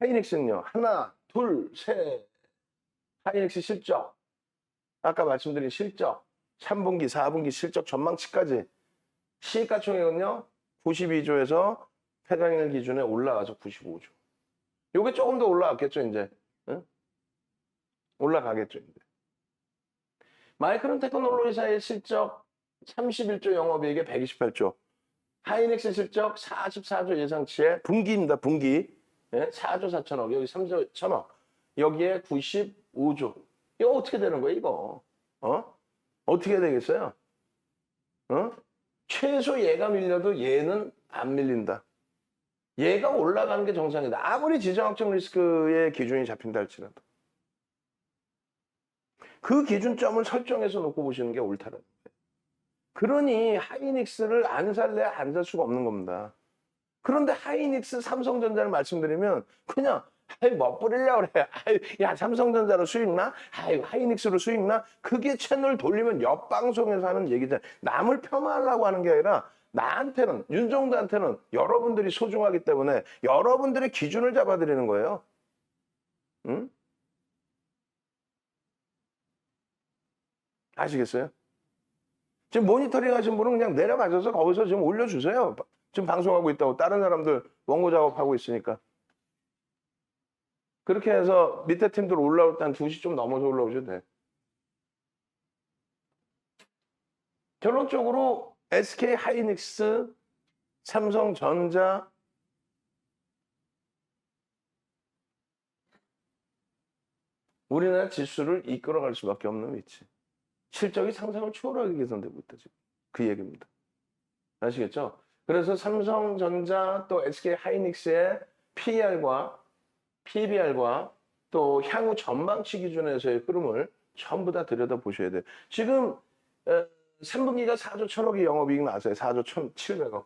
하이닉스는요. 하나, 둘, 셋. 하이닉스 실적. 아까 말씀드린 실적. 3분기, 4분기 실적 전망치까지. 시가총액은요. 92조에서 회장일 기준에 올라가서 95조. 요게 조금 더 올라갔겠죠, 이제. 응? 올라가겠죠, 이제. 마이크론 테크놀로지사의 실적 31조 영업이익에 128조. 하이닉스 실적 44조 예상치에 분기입니다, 분기. 예? 4조 4천억, 여기 3조 1천억. 여기에 95조. 이거 어떻게 되는 거야, 이거? 어떻게 되겠어요? 최소 얘가 밀려도 얘는 안 밀린다. 얘가 올라가는 게 정상이다. 아무리 지정학적 리스크의 기준이 잡힌다 할지라도. 그 기준점을 설정해서 놓고 보시는 게 옳다는 거예요. 그러니 하이닉스를 안 살래 안 살 수가 없는 겁니다. 그런데 하이닉스, 삼성전자를 말씀드리면 그냥 멋부리려고 그래. 야, 삼성전자로 수익 나? 하이닉스로 수익 나? 그게 채널 돌리면 옆 방송에서 하는 얘기잖아요. 남을 폄하하려고 하는 게 아니라 나한테는, 윤정도한테는 여러분들이 소중하기 때문에 여러분들의 기준을 잡아드리는 거예요. 응? 아시겠어요? 지금 모니터링 하신 분은 그냥 내려가셔서 거기서 좀 올려주세요. 지금 방송하고 있다고 다른 사람들 원고 작업하고 있으니까. 그렇게 해서 밑에 팀들 올라올 때 한 2시 좀 넘어서 올라오셔도 돼. 결론적으로 SK 하이닉스, 삼성전자, 우리나라 지수를 이끌어갈 수밖에 없는 위치. 실적이 상상을 초월하게 개선되고 있다, 지금. 그 얘기입니다. 아시겠죠? 그래서 삼성전자 또 SK 하이닉스의 PER과 PBR과 또 향후 전망치 기준에서의 흐름을 전부 다 들여다보셔야 돼요. 지금 3분기가 4조 1천억이 영업이익 나왔어요. 4조 1,700억.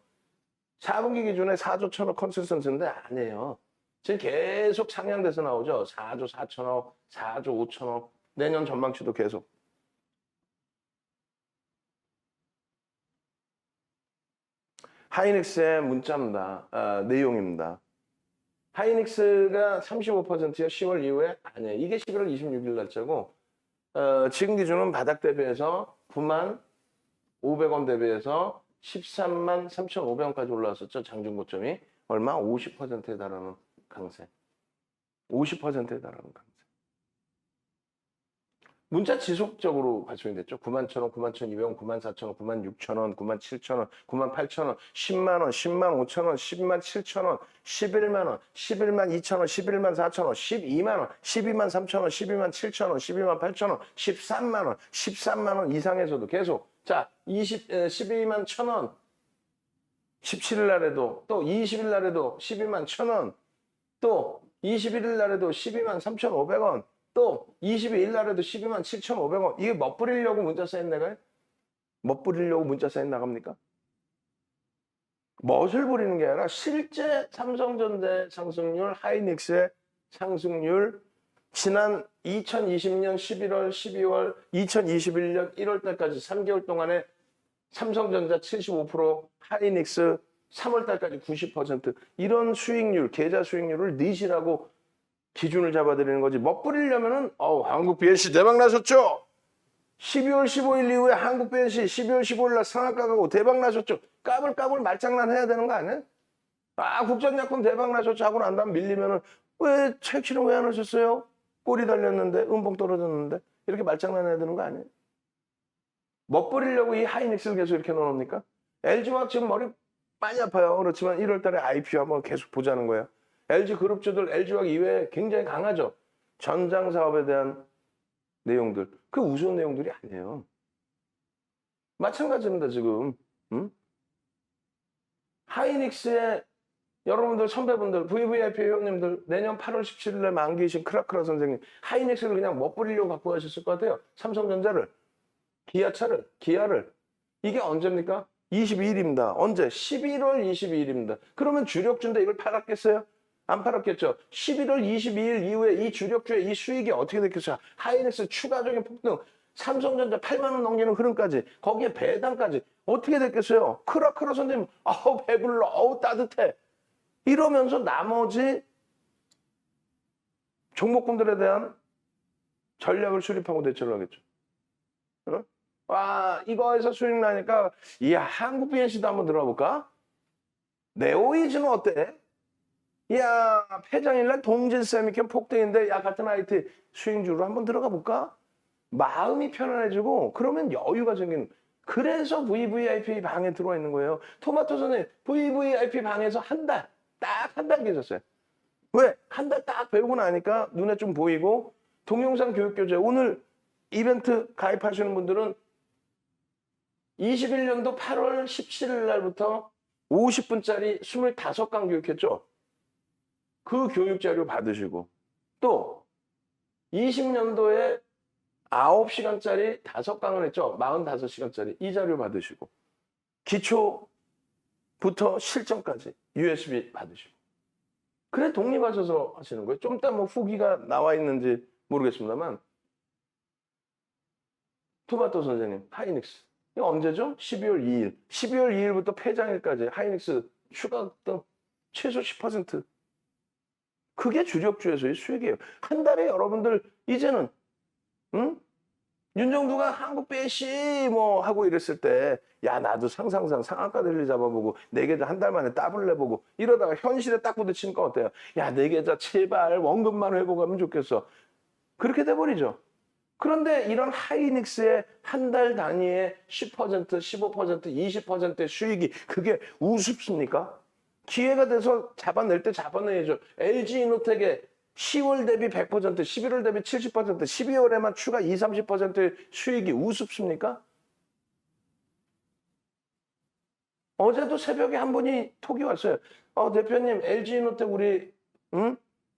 4분기 기준에 4조 1천억 컨센서스인데 아니에요. 지금 계속 상향돼서 나오죠. 4조 4천억, 4조 5천억. 내년 전망치도 계속. 하이닉스의 문자입니다. 내용입니다. 하이닉스가 35%요. 10월 이후에 아니에요. 이게 11월 26일 날짜고 지금 기준은 바닥 대비해서 9만 500원 대비해서 13만 3,500원까지 올라왔었죠. 장중 고점이. 얼마? 50%에 달하는 강세. 50%에 달하는 강세. 문자 지속적으로 발송이 됐죠. 9만 1,000원, 9만 1,200원, 9만 4,000원, 9만 6,000원, 9만 7,000원, 9만 8,000원, 10만 원, 10만 5,000원, 10만 7,000원, 11만 원, 11만 2,000원, 11만 4,000원, 12만 원, 12만 3,000원, 12만 7,000원, 12만 8,000원, 13만 원, 13만 원 이상에서도 계속. 자, 12만 1,000원. 17일 날에도 또 20일 날에도 12만 1,000원. 또 21일 날에도 12만 3,500원. 또 22일 날에도 12만 7,500원. 이게 멋부리려고 문자 사인 나가요? 멋부리려고 문자 사인 나갑니까? 멋을 부리는 게 아니라 실제 삼성전자의 상승률, 하이닉스의 상승률, 지난 2020년 11월, 12월, 2021년 1월 달까지 3개월 동안에 삼성전자 75%, 하이닉스 3월 달까지 90% 이런 수익률, 계좌 수익률을 닛이라고 기준을 잡아드리는 거지. 멋부리려면은 한국 BNC 대박 나셨죠? 12월 15일 이후에 한국 BNC 12월 15일 날 상한가 가고 대박 나셨죠? 까불까불 말장난 해야 되는 거 아니에요? 국전약품 대박 나셨죠? 하고 난 다음 밀리면은 왜 채취는 왜 안 하셨어요? 꼬리 달렸는데 음봉 떨어졌는데 이렇게 말장난 해야 되는 거 아니에요? 멋부리려고 이 하이닉스를 계속 이렇게 넣어놓습니까? LG화학 지금 머리 많이 아파요. 그렇지만 1월 달에 IPO 한번 계속 보자는 거예요. LG 그룹주들 LG화학 이외에 굉장히 강하죠. 전장 사업에 대한 내용들. 그 우스운 내용들이 아니에요. 마찬가지입니다, 지금. 하이닉스의 여러분들 선배분들, VVIP 회원님들 내년 8월 17일에 만기이신 크라크라 선생님 하이닉스를 그냥 멋부리려고 갖고 가셨을 것 같아요. 삼성전자를, 기아를. 이게 언제입니까? 22일입니다. 언제? 11월 22일입니다. 그러면 주력주인데 이걸 팔았겠어요? 안 팔았겠죠. 11월 22일 이후에 이 주력주의 이 수익이 어떻게 됐겠어요? 하이닉스 추가적인 폭등, 삼성전자 8만 원 넘기는 흐름까지, 거기에 배당까지 어떻게 됐겠어요? 크라크라 선생님, 배불러, 따뜻해. 이러면서 나머지 종목군들에 대한 전략을 수립하고 대처를 하겠죠. 어? 와, 이거에서 수익 나니까, 이야, 한국 BNC도 한번 들어가 볼까? 네오이즈는 어때? 이야, 폐장일날 동진 세미캠 폭등인데, 야, 같은 IT 수익주로 한번 들어가 볼까? 마음이 편안해지고, 그러면 여유가 생기는. 그래서 VVIP 방에 들어와 있는 거예요. 토마토 선생님, VVIP 방에서 한 달, 딱 한 달 계셨어요. 왜? 한 달 딱 배우고 나니까 눈에 좀 보이고, 동영상 교육교재, 오늘 이벤트 가입하시는 분들은 21년도 8월 17일 날부터 50분짜리 25강 교육했죠. 그 교육 자료 받으시고, 또 20년도에 9시간짜리 5강을 했죠. 45시간짜리 이 자료 받으시고, 기초부터 실전까지 USB 받으시고. 그래 독립하셔서 하시는 거예요. 좀 이따 뭐 후기가 나와 있는지 모르겠습니다만, 토마토 선생님, 하이닉스. 이거 언제죠? 12월 2일. 12월 2일부터 폐장일까지 하이닉스 추가 급등 최소 10%. 그게 주력주에서의 수익이에요. 한 달에 여러분들 이제는 응? 윤정두가 한국 배시 뭐 하고 이랬을 때, 야, 나도 상한가 랠리 잡아보고 내 계좌 한 달 만에 더블 내보고 이러다가 현실에 딱 부딪히니까 어때요? 야, 내 계좌 제발 원금만 회복하면 좋겠어. 그렇게 돼버리죠. 그런데 이런 하이닉스의 한 달 단위의 10%, 15%, 20%의 수익이 그게 우습습니까? 기회가 돼서 잡아낼 때 잡아내야죠. LG이노텍의 10월 대비 100%, 11월 대비 70%, 12월에만 추가 20, 30%의 수익이 우습습니까? 어제도 새벽에 한 분이 톡이 왔어요. 대표님, LG이노텍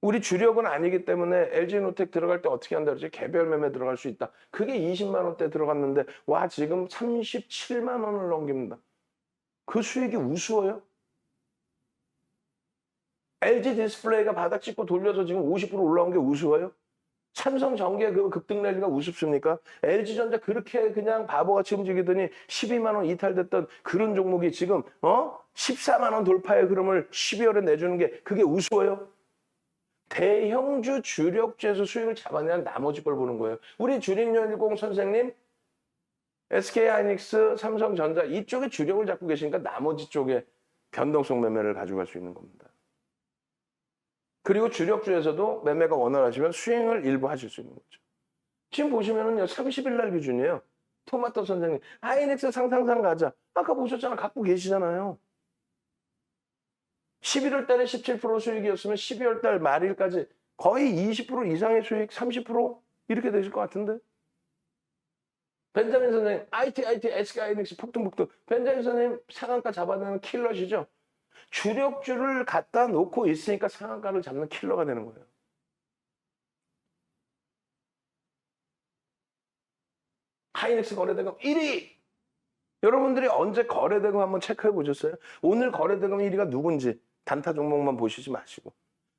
우리 주력은 아니기 때문에 LG이노텍 들어갈 때 어떻게 한다 그러지? 개별 매매 들어갈 수 있다. 그게 20만 원대 들어갔는데 와, 지금 37만 원을 넘깁니다. 그 수익이 우스워요? LG 디스플레이가 바닥 찍고 돌려서 지금 50% 올라온 게 우스워요? 삼성전기의 그 급등 랠리가 우습습니까? LG전자 그렇게 그냥 바보같이 움직이더니 12만 원 이탈됐던 그런 종목이 지금 14만 원 돌파의 흐름을 12월에 내주는 게 그게 우스워요? 대형주 주력주에서 수익을 잡아내는 나머지 걸 보는 거예요. 우리 주린열10 선생님, SK하이닉스, 삼성전자 이쪽에 주력을 잡고 계시니까 나머지 쪽에 변동성 매매를 가져갈 수 있는 겁니다. 그리고 주력주에서도 매매가 원활하시면 수익을 일부 하실 수 있는 거죠. 지금 보시면은요, 30일 날 기준이에요. 토마토 선생님, 하이닉스 상상상 가자. 아까 보셨잖아. 갖고 계시잖아요. 11월 달에 17% 수익이었으면 12월 달 말일까지 거의 20% 이상의 수익, 30% 이렇게 되실 것 같은데? 벤자민 선생님, IT, SK하이닉스 폭등. 벤자민 선생님 상한가 잡아내는 킬러시죠? 주력주를 갖다 놓고 있으니까 상한가를 잡는 킬러가 되는 거예요. 하이닉스 거래대금 1위! 여러분들이 언제 거래대금 한번 체크해 보셨어요? 오늘 거래대금 1위가 누군지 단타 종목만 보시지 마시고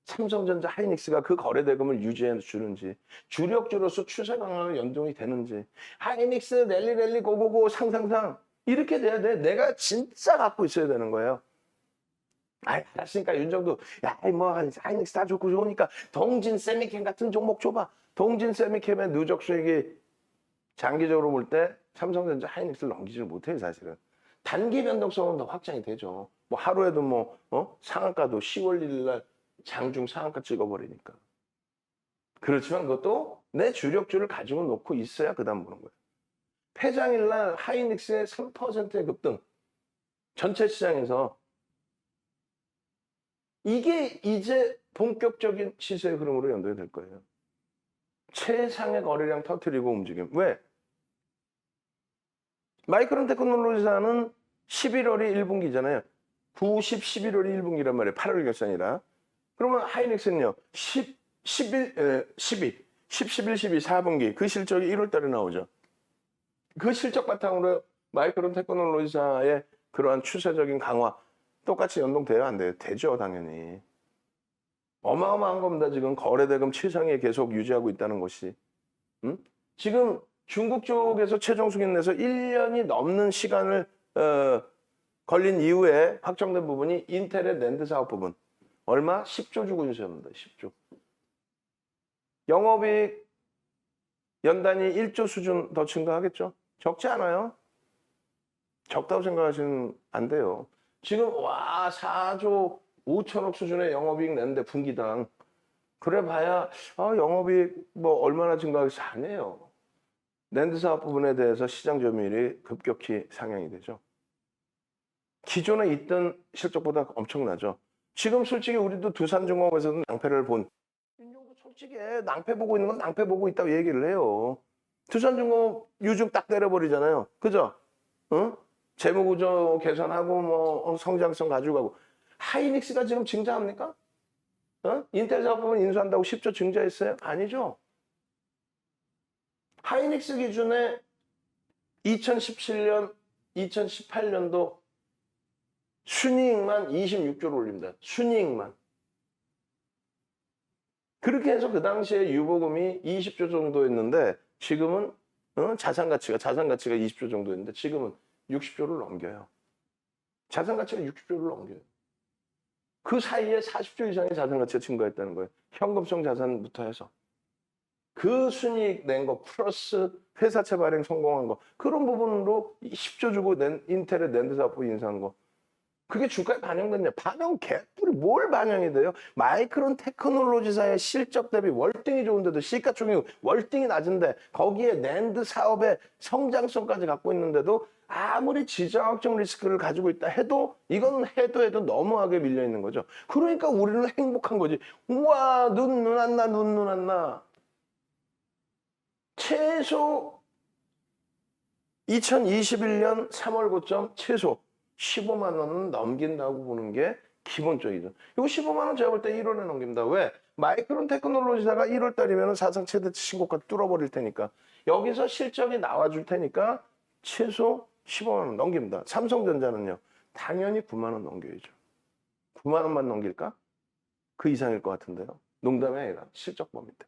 삼성전자, 하이닉스가 그 거래대금을 유지해 주는지, 주력주로서 추세 강화가 연동이 되는지, 하이닉스 랠리 고고고 상상상 이렇게 돼야 돼. 내가 진짜 갖고 있어야 되는 거예요. 알았으니까 윤정도, 야, 뭐 하이닉스 다 좋고 좋으니까 동진 세미캠 같은 종목 줘봐. 동진 세미캠의 누적 수익이 장기적으로 볼 때 삼성전자, 하이닉스를 넘기지를 못해요, 사실은. 단기 변동성은 더 확장이 되죠. 뭐 하루에도 상한가도 10월 1일 날 장중 상한가 찍어버리니까. 그렇지만 그것도 내 주력주를 가지고 놓고 있어야 그 다음 보는 거예요. 폐장일 날 하이닉스의 3%의 급등. 전체 시장에서 이게 이제 본격적인 시세의 흐름으로 연동이 될 거예요. 최상의 거래량 터뜨리고 움직임. 왜? 마이크론 테크놀로지사는 11월이 1분기잖아요. 9, 10, 11월이 1분기란 말이에요. 8월 결산이라. 그러면 하이닉스는요. 10, 11, 12, 10, 11, 12, 4분기. 그 실적이 1월 달에 나오죠. 그 실적 바탕으로 마이크론 테크놀로지사의 그러한 추세적인 강화 똑같이 연동돼요? 안 돼요? 되죠, 당연히. 어마어마한 겁니다. 지금 거래대금 최상에 계속 유지하고 있다는 것이. 지금 중국 쪽에서 최종 승인 내서 1년이 넘는 시간을 걸린 이후에 확정된 부분이 인텔의 낸드 사업 부분. 얼마? 10조 주고 있습니다. 10조. 영업이익 연단위 1조 수준 더 증가하겠죠? 적지 않아요. 적다고 생각하시면 안 돼요. 지금 4조 5천억 수준의 영업이익 냈는데 분기당. 그래 봐야 영업이익 뭐 얼마나 증가하겠어? 아니에요. 랜드 사업 부분에 대해서 시장 점유율이 급격히 상향이 되죠. 기존에 있던 실적보다 엄청나죠. 지금 솔직히 우리도 두산중공업에서도 낭패를 본 윤종도 솔직히 낭패 보고 있는 건 낭패 보고 있다고 얘기를 해요. 두산중공업 요즘 딱 때려버리잖아요. 그죠? 응? 재무구조 개선하고 뭐 성장성 가지고 가고 하이닉스가 지금 증자합니까? 인텔 사업부문 인수한다고 10조 증자했어요? 아니죠. 하이닉스 기준에 2017년, 2018년도 순이익만 26조를 올립니다. 순이익만. 그렇게 해서 그 당시에 유보금이 20조 정도였는데 지금은 자산 가치가 20조 정도였는데 지금은 60조를 넘겨요. 자산 가치가 60조를 넘겨요. 그 사이에 40조 이상의 자산 가치가 증가했다는 거예요. 현금성 자산부터 해서. 그 순이익 낸 거 플러스 회사채 발행 성공한 거 그런 부분으로 10조 주고 인텔의 랜드 사업부 인수한 거 그게 주가에 반영됐냐? 반영 개뿔이 뭘 반영이 돼요? 마이크론 테크놀로지사의 실적 대비 월등히 좋은데도 시가총액 월등히 낮은데 거기에 랜드 사업의 성장성까지 갖고 있는데도 아무리 지정학적 리스크를 가지고 있다 해도 이건 해도 너무하게 밀려 있는 거죠. 그러니까 우리는 행복한 거지. 우와 눈 안 나. 최소 2021년 3월 고점 최소 15만 원은 넘긴다고 보는 게 기본적이죠. 이거 15만 원 제가 볼 때 1월에 넘깁니다. 왜? 마이크론 테크놀로지사가 1월 달이면 사상 최대 신고가 뚫어버릴 테니까 여기서 실적이 나와줄 테니까 최소 15만 원 넘깁니다. 삼성전자는요. 당연히 9만 원 넘겨야죠. 9만 원만 넘길까? 그 이상일 것 같은데요. 농담이 아니라 실적 범위 때문에.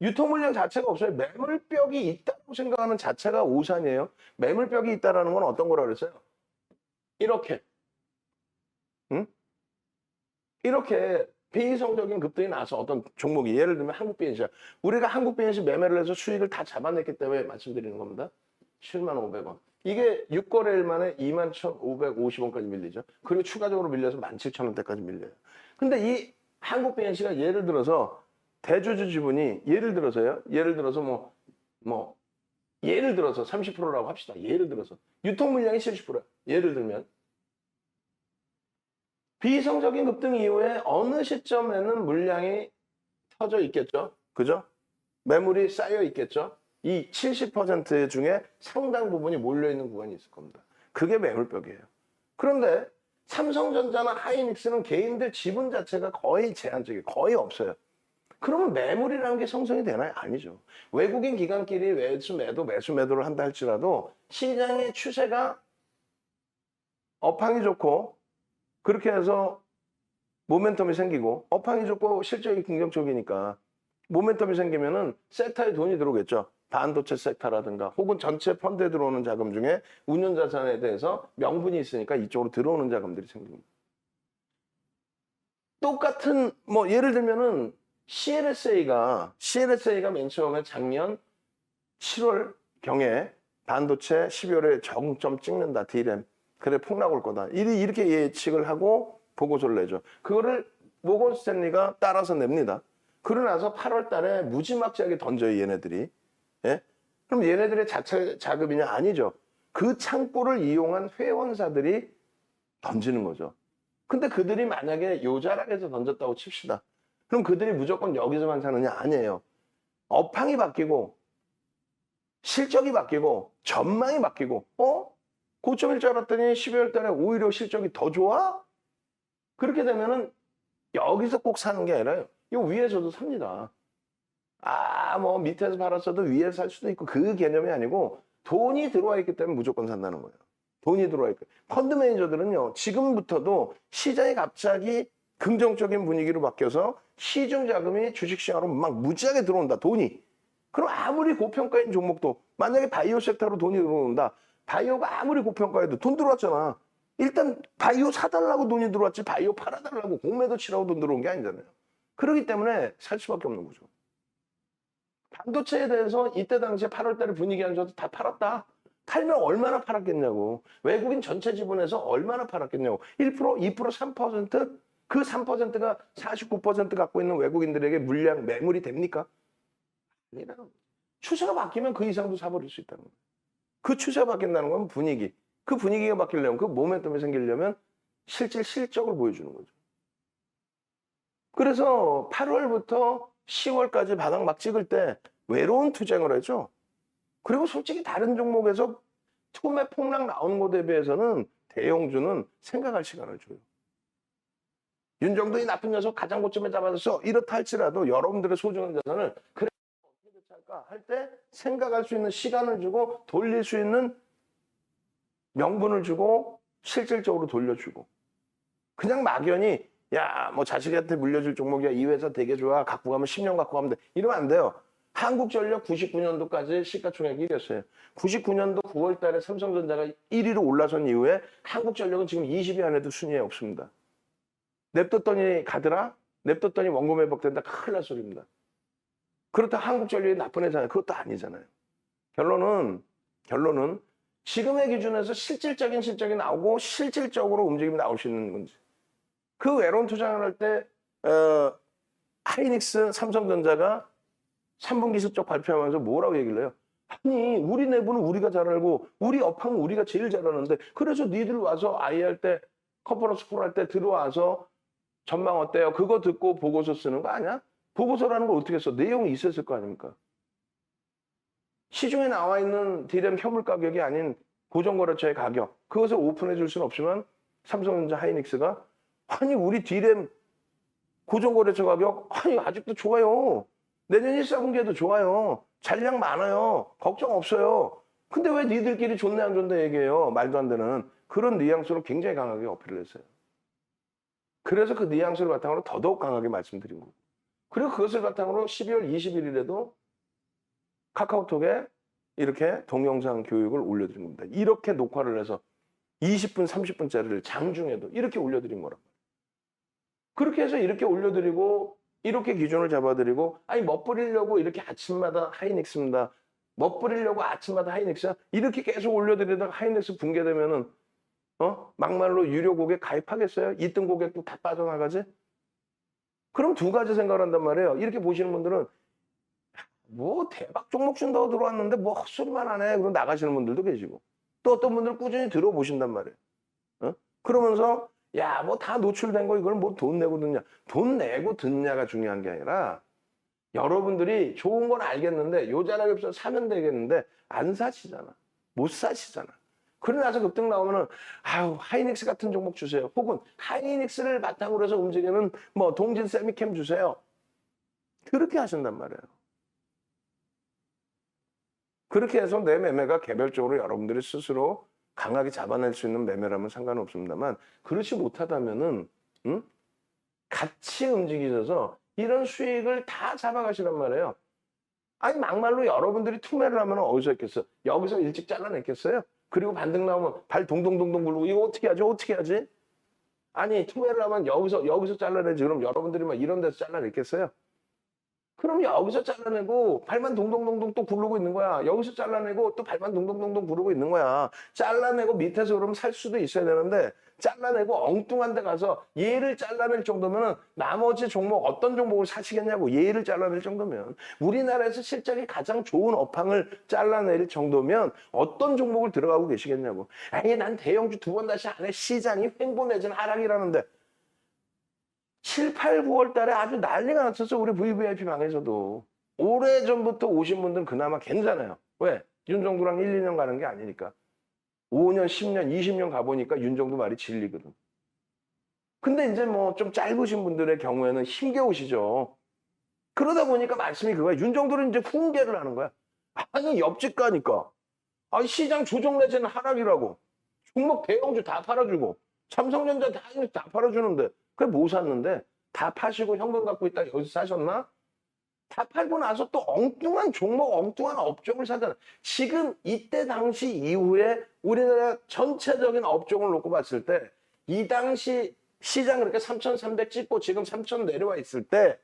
유통 물량 자체가 없어요. 매물벽이 있다고 생각하는 자체가 오산이에요. 매물벽이 있다는 건 어떤 거라 그랬어요? 이렇게. 응? 이렇게 비이성적인 급등이 나서 어떤 종목이 예를 들면 한국비엔시아. 우리가 한국비엔시 매매를 해서 수익을 다 잡아냈기 때문에 말씀드리는 겁니다. 7만 500원. 이게 6거래일 만에 2만 1,550원까지 밀리죠. 그리고 추가적으로 밀려서 17,000원대까지 밀려요. 근데 이 한국비엔시가 예를 들어서 대주주 지분이 예를 들어서 예를 들어서 30%라고 합시다. 예를 들어서 유통 물량이 70%야. 예를 들면 비이성적인 급등 이후에 어느 시점에는 물량이 터져 있겠죠. 그죠? 매물이 쌓여 있겠죠. 이 70% 중에 상당 부분이 몰려 있는 구간이 있을 겁니다. 그게 매물벽이에요. 그런데 삼성전자나 하이닉스는 개인들 지분 자체가 거의 제한적이에요. 거의 없어요. 그러면 매물이라는 게 성성이 되나요? 아니죠. 외국인 기관끼리 매수 매도를 한다 할지라도 시장의 추세가 업황이 좋고 그렇게 해서 모멘텀이 생기고 업황이 좋고 실적이 긍정적이니까 모멘텀이 생기면은 섹터에 돈이 들어오겠죠. 반도체 섹터라든가 혹은 전체 펀드에 들어오는 자금 중에 운용 자산에 대해서 명분이 있으니까 이쪽으로 들어오는 자금들이 생깁니다. 똑같은 예를 들면은 CLSA가 맨 처음에 작년 7월 경에 반도체 12월에 정점 찍는다 D램 그래 폭락 올 거다 이렇게 예측을 하고 보고서를 내죠. 그거를 모건 스탠리가 따라서 냅니다. 그러고 나서 8월 달에 무지막지하게 던져요 얘네들이. 예? 그럼 얘네들의 자체 자금이냐? 아니죠. 그 창고를 이용한 회원사들이 던지는 거죠. 근데 그들이 만약에 요자락에서 던졌다고 칩시다. 그럼 그들이 무조건 여기서만 사느냐? 아니에요. 업황이 바뀌고 실적이 바뀌고 전망이 바뀌고 고점일 줄 알았더니 12월 달에 오히려 실적이 더 좋아? 그렇게 되면은 여기서 꼭 사는 게 아니라요. 이 위에서도 삽니다. 밑에서 팔았어도 위에서 살 수도 있고 그 개념이 아니고 돈이 들어와 있기 때문에 무조건 산다는 거예요. 돈이 들어와 있고. 펀드 매니저들은요. 지금부터도 시장이 갑자기 긍정적인 분위기로 바뀌어서 시중 자금이 주식시장으로 막 무지하게 들어온다. 돈이. 그럼 아무리 고평가인 종목도 만약에 바이오 섹터로 돈이 들어온다. 바이오가 아무리 고평가해도 돈 들어왔잖아. 일단 바이오 사달라고 돈이 들어왔지 바이오 팔아달라고 공매도 치라고 돈 들어온 게 아니잖아요. 그렇기 때문에 살 수밖에 없는 거죠. 반도체에 대해서 이때 당시에 8월 달에 분위기 안 좋아도 다 팔았다. 팔면 얼마나 팔았겠냐고. 외국인 전체 지분에서 얼마나 팔았겠냐고. 1%, 2%, 3%? 그 3%가 49% 갖고 있는 외국인들에게 물량, 매물이 됩니까? 아니라 추세가 바뀌면 그 이상도 사버릴 수 있다는 거예요. 그 추세가 바뀐다는 건 분위기. 그 분위기가 바뀌려면, 그 모멘텀이 생기려면 실적을 보여주는 거죠. 그래서 8월부터 10월까지 바닥 막 찍을 때 외로운 투쟁을 하죠. 그리고 솔직히 다른 종목에서 처음에 폭락 나오는 것에 대비해서는 대형주는 생각할 시간을 줘요. 윤정도이 나쁜 녀석 가장 고점에 잡아서 이렇다 할지라도 여러분들의 소중한 자산을 그래 어떻게 대처할까 할 때 생각할 수 있는 시간을 주고 돌릴 수 있는 명분을 주고 실질적으로 돌려주고 그냥 막연히 야 뭐 자식한테 물려줄 종목이야 이 회사 되게 좋아 갖고 가면 10년 갖고 가면 돼 이러면 안 돼요. 한국전력 99년도까지 시가총액이 1위였어요. 99년도 9월 달에 삼성전자가 1위로 올라선 이후에 한국전력은 지금 20위 안에도 순위에 없습니다. 냅뒀더니 가더라? 냅뒀더니 원금 회복된다? 큰일 날 소리입니다. 그렇다고 한국전력이 나쁜 회사냐? 그것도 아니잖아요. 결론은 지금의 기준에서 실질적인 실적이 나오고 실질적으로 움직임이 나올 수 있는 건지. 그 외로운 투자를 할 때 하이닉스, 삼성전자가 3분기 실적 발표하면서 뭐라고 얘기를 해요? 아니 우리 내부는 우리가 잘 알고 우리 업황은 우리가 제일 잘하는데 그래서 니들 와서 IR 때 컨퍼런스 콜 할 때 들어와서 전망 어때요? 그거 듣고 보고서 쓰는 거 아니야? 보고서라는 걸 어떻게 써? 내용이 있었을 거 아닙니까? 시중에 나와 있는 디램 현물 가격이 아닌 고정거래처의 가격 그것을 오픈해 줄 수는 없지만 삼성전자 하이닉스가 아니 우리 디램 고정거래처 가격 아니 아직도 좋아요. 내년 1, 4분기에도 좋아요. 잔량 많아요. 걱정 없어요. 근데 왜 니들끼리 좋네 안 좋네 얘기해요. 말도 안 되는 그런 뉘앙스로 굉장히 강하게 어필을 했어요. 그래서 그 뉘앙스를 바탕으로 더더욱 강하게 말씀드린 거고. 그리고 그것을 바탕으로 12월 21일에도 카카오톡에 이렇게 동영상 교육을 올려드린 겁니다. 이렇게 녹화를 해서 20분, 30분짜리를 장중에도 이렇게 올려드린 거란 말이에요. 그렇게 해서 이렇게 올려드리고 이렇게 기준을 잡아드리고 아니 멋부리려고 이렇게 아침마다 하이닉스입니다. 멋부리려고 아침마다 하이닉스야? 이렇게 계속 올려드리다가 하이닉스 붕괴되면은 막말로 유료 고객 가입하겠어요? 있던 고객도 다 빠져나가지? 그럼 두 가지 생각을 한단 말이에요. 이렇게 보시는 분들은 뭐 대박 종목 준다고 들어왔는데 뭐 헛소리만 하네. 그럼 나가시는 분들도 계시고 또 어떤 분들은 꾸준히 들어보신단 말이에요. 그러면서 야 뭐 다 노출된 거 이걸 뭐 돈 내고 듣냐. 돈 내고 듣냐가 중요한 게 아니라 여러분들이 좋은 건 알겠는데 요자락이 없어서 사면 되겠는데 안 사시잖아. 못 사시잖아. 그러고 나서 급등 나오면은 아유 하이닉스 같은 종목 주세요. 혹은 하이닉스를 바탕으로 해서 움직이는 뭐 동진 세미캠 주세요. 그렇게 하신단 말이에요. 그렇게 해서 내 매매가 개별적으로 여러분들이 스스로 강하게 잡아낼 수 있는 매매라면 상관없습니다만 그렇지 못하다면은 같이 움직이셔서 이런 수익을 다 잡아가시란 말이에요. 아니 막말로 여러분들이 투매를 하면 어디서 했겠어? 여기서 일찍 잘라냈겠어요? 그리고 반등 나오면 발 동동동동 굴르고 이거 어떻게 하지? 어떻게 하지? 아니 투매를 하면 여기서 잘라내지. 그럼 여러분들이 막 이런 데서 잘라냈겠어요? 그럼 여기서 잘라내고 발만 동동동동 또 구르고 있는 거야. 여기서 잘라내고 또 발만 동동동동 구르고 있는 거야. 잘라내고 밑에서 그러면 살 수도 있어야 되는데 잘라내고 엉뚱한 데 가서 얘를 잘라낼 정도면 나머지 종목 어떤 종목을 사시겠냐고. 얘를 잘라낼 정도면 우리나라에서 실적이 가장 좋은 업황을 잘라낼 정도면 어떤 종목을 들어가고 계시겠냐고. 아니 난 대형주 두 번 다시 안 해. 시장이 횡보 내지는 하락이라는데 7, 8, 9월 달에 아주 난리가 났었어. 우리 VVIP 방에서도. 오래전부터 오신 분들은 그나마 괜찮아요. 왜? 윤정도랑 1, 2년 가는 게 아니니까. 5년, 10년, 20년 가보니까 윤정도 말이 진리거든. 근데 이제 뭐 좀 짧으신 분들의 경우에는 힘겨우시죠. 그러다 보니까 말씀이 그거야. 윤정도는 이제 훈계를 하는 거야. 아니 옆집 가니까. 아니 시장 조정 내지는 하락이라고. 종목 대형주 다 팔아주고. 삼성전자 다 팔아주는데. 그래 뭐 샀는데 다 파시고 현금 갖고 있다 여기서 사셨나? 다 팔고 나서 또 엉뚱한 종목, 엉뚱한 업종을 사잖아. 지금 이때 당시 이후에 우리나라 전체적인 업종을 놓고 봤을 때 이 당시 시장 그렇게 3,300 찍고 지금 3,000 내려와 있을 때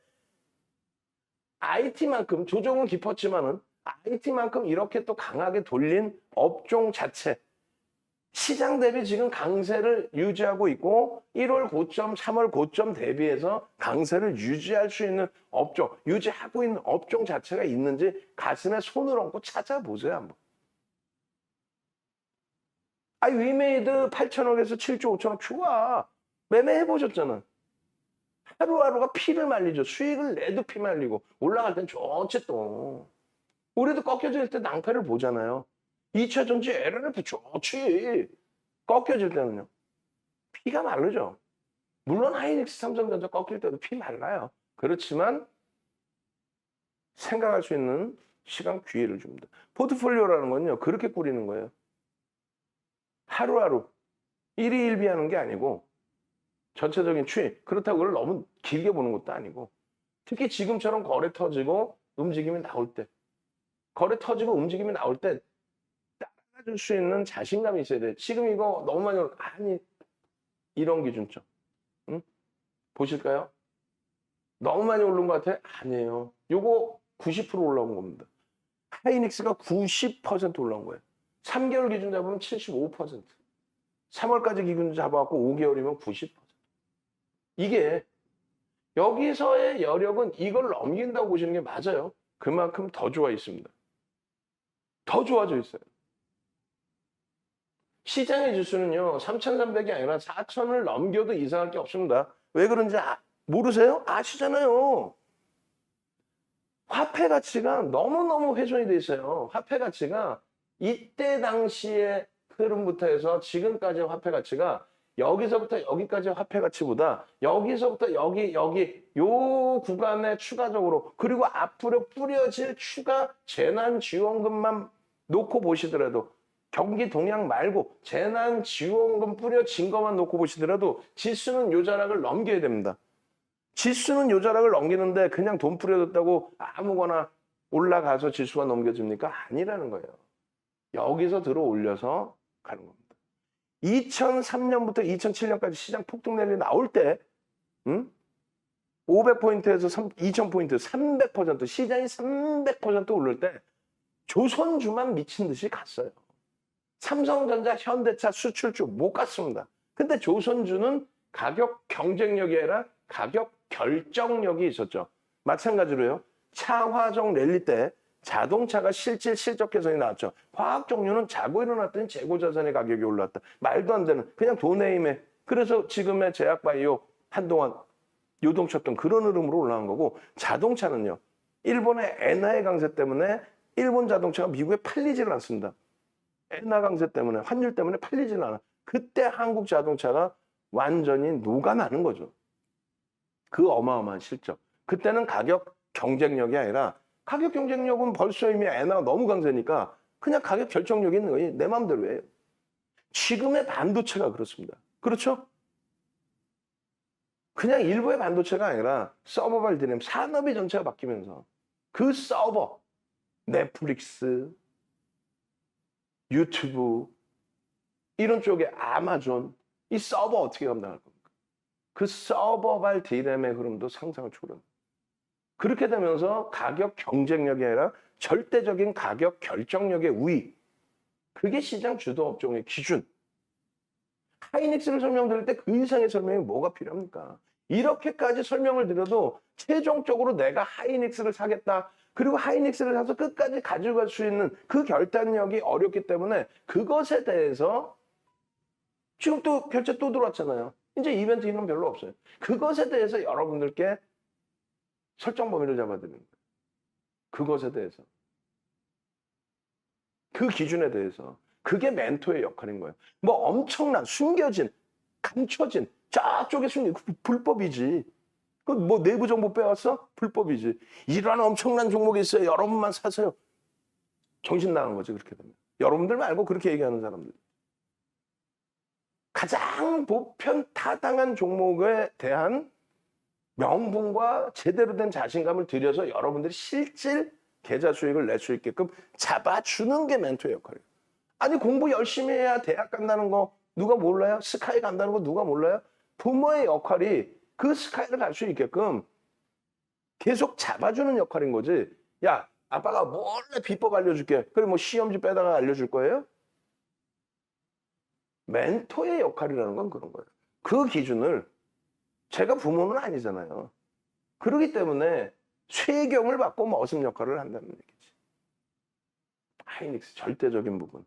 IT만큼 조정은 깊었지만은 IT만큼 이렇게 또 강하게 돌린 업종 자체 시장 대비 지금 강세를 유지하고 있고 1월 고점, 3월 고점 대비해서 강세를 유지할 수 있는 업종, 유지하고 있는 업종 자체가 있는지 가슴에 손을 얹고 찾아보세요 한번. 위메이드 8천억에서 7조 5천억 좋아. 매매해보셨잖아. 하루하루가 피를 말리죠. 수익을 내도 피 말리고 올라갈 땐 좋지 또. 우리도 꺾여질 때 낭패를 보잖아요. 2차 전지 LRF 좋지. 꺾여질 때는요. 피가 마르죠. 물론 하이닉스 삼성전자 꺾일 때도 피 말라요. 그렇지만 생각할 수 있는 시간 기회를 줍니다. 포트폴리오라는 건요. 그렇게 꾸리는 거예요. 하루하루 일희일비하는 게 아니고 전체적인 추이. 그렇다고 그걸 너무 길게 보는 것도 아니고 특히 지금처럼 거래 터지고 움직임이 나올 때 거래 터지고 움직임이 나올 때 따라줄 수 있는 자신감이 있어야 돼. 지금 이거 너무 많이 아니 이런 기준점. 응? 보실까요? 너무 많이 오른 것 같아? 아니에요. 요거 90% 올라온 겁니다. 하이닉스가 90% 올라온 거예요. 3개월 기준 잡으면 75%. 3월까지 기준 잡아갖고 5개월이면 90%. 이게 여기서의 여력은 이걸 넘긴다고 보시는 게 맞아요. 그만큼 더 좋아 있습니다. 더 좋아져 있어요. 시장의 지수는요. 3,300이 아니라 4,000을 넘겨도 이상할 게 없습니다. 왜 그런지 모르세요? 아시잖아요. 화폐 가치가 너무너무 훼손이 돼 있어요. 화폐 가치가 이때 당시의 흐름부터 해서 지금까지의 화폐 가치가 여기서부터 여기까지의 화폐 가치보다 여기서부터 여기 요 구간에 추가적으로 그리고 앞으로 뿌려질 추가 재난지원금만 놓고 보시더라도 경기 동향 말고 재난지원금 뿌려진 것만 놓고 보시더라도 지수는 요 자락을 넘겨야 됩니다. 지수는 요 자락을 넘기는데 그냥 돈 뿌려뒀다고 아무거나 올라가서 지수가 넘겨집니까? 아니라는 거예요. 여기서 들어 올려서 가는 겁니다. 2003년부터 2007년까지 시장 폭등 랠리 나올 때 500포인트에서 2000포인트 300% 시장이 300% 오를 때 조선주만 미친 듯이 갔어요. 삼성전자, 현대차, 수출주 못 갔습니다. 근데 조선주는 가격 경쟁력이 아니라 가격 결정력이 있었죠. 마찬가지로요. 차화정 랠리 때 자동차가 실적 개선이 나왔죠. 화학 종류는 자고 일어났더니 재고 자산의 가격이 올랐다. 말도 안 되는 그냥 돈의 힘에. 그래서 지금의 제약바이오 한동안 요동쳤던 그런 흐름으로 올라간 거고 자동차는요. 일본의 엔화의 강세 때문에 일본 자동차가 미국에 팔리지를 않습니다. 엔화 강세 때문에 환율 때문에 팔리지는 않아. 그때 한국 자동차가 완전히 녹아나는 거죠. 그 어마어마한 실적. 그때는 가격 경쟁력이 아니라 가격 경쟁력은 벌써 이미 엔화가 너무 강세니까 그냥 가격 결정력이 있는 거예요. 내 마음대로 해요. 지금의 반도체가 그렇습니다. 그렇죠? 그냥 일부의 반도체가 아니라 서버발 디램 산업이 전체가 바뀌면서 그 서버, 넷플릭스, 유튜브 이런 쪽에 아마존 이 서버 어떻게 감당할 겁니까? 그 서버발 디램의 흐름도 상상을 초월합니다. 그렇게 되면서 가격 경쟁력이 아니라 절대적인 가격 결정력의 우위. 그게 시장 주도 업종의 기준. 하이닉스를 설명드릴 때 그 이상의 설명이 뭐가 필요합니까? 이렇게까지 설명을 드려도 최종적으로 내가 하이닉스를 사겠다. 그리고 하이닉스를 사서 끝까지 가지고 갈 수 있는 그 결단력이 어렵기 때문에 그것에 대해서 지금 또 결제 또 들어왔잖아요. 이제 이벤트 이런 별로 없어요. 그것에 대해서 여러분들께 설정 범위를 잡아드리는 거예요. 그것에 대해서. 그 기준에 대해서. 그게 멘토의 역할인 거예요. 뭐 엄청난 숨겨진, 감춰진 저쪽에 숨긴 불법이지. 그 뭐 내부 정보 빼왔어? 불법이지. 이러한 엄청난 종목이 있어요. 여러분만 사세요. 정신 나간 거지 그렇게 되면. 여러분들 말고 그렇게 얘기하는 사람들. 가장 보편 타당한 종목에 대한 명분과 제대로 된 자신감을 들여서 여러분들이 실질 계좌 수익을 낼 수 있게끔 잡아주는 게 멘토의 역할이에요. 아니 공부 열심히 해야 대학 간다는 거 누가 몰라요? 스카이 간다는 거 누가 몰라요? 부모의 역할이 그 스카이를 갈 수 있게끔 계속 잡아주는 역할인 거지. 야, 아빠가 몰래 비법 알려줄게. 그래 뭐 시험지 빼다가 알려줄 거예요? 멘토의 역할이라는 건 그런 거예요. 그 기준을 제가 부모는 아니잖아요. 그렇기 때문에 쇠경을 받고 머슴 역할을 한다는 얘기지. 하이닉스 절대적인 부분.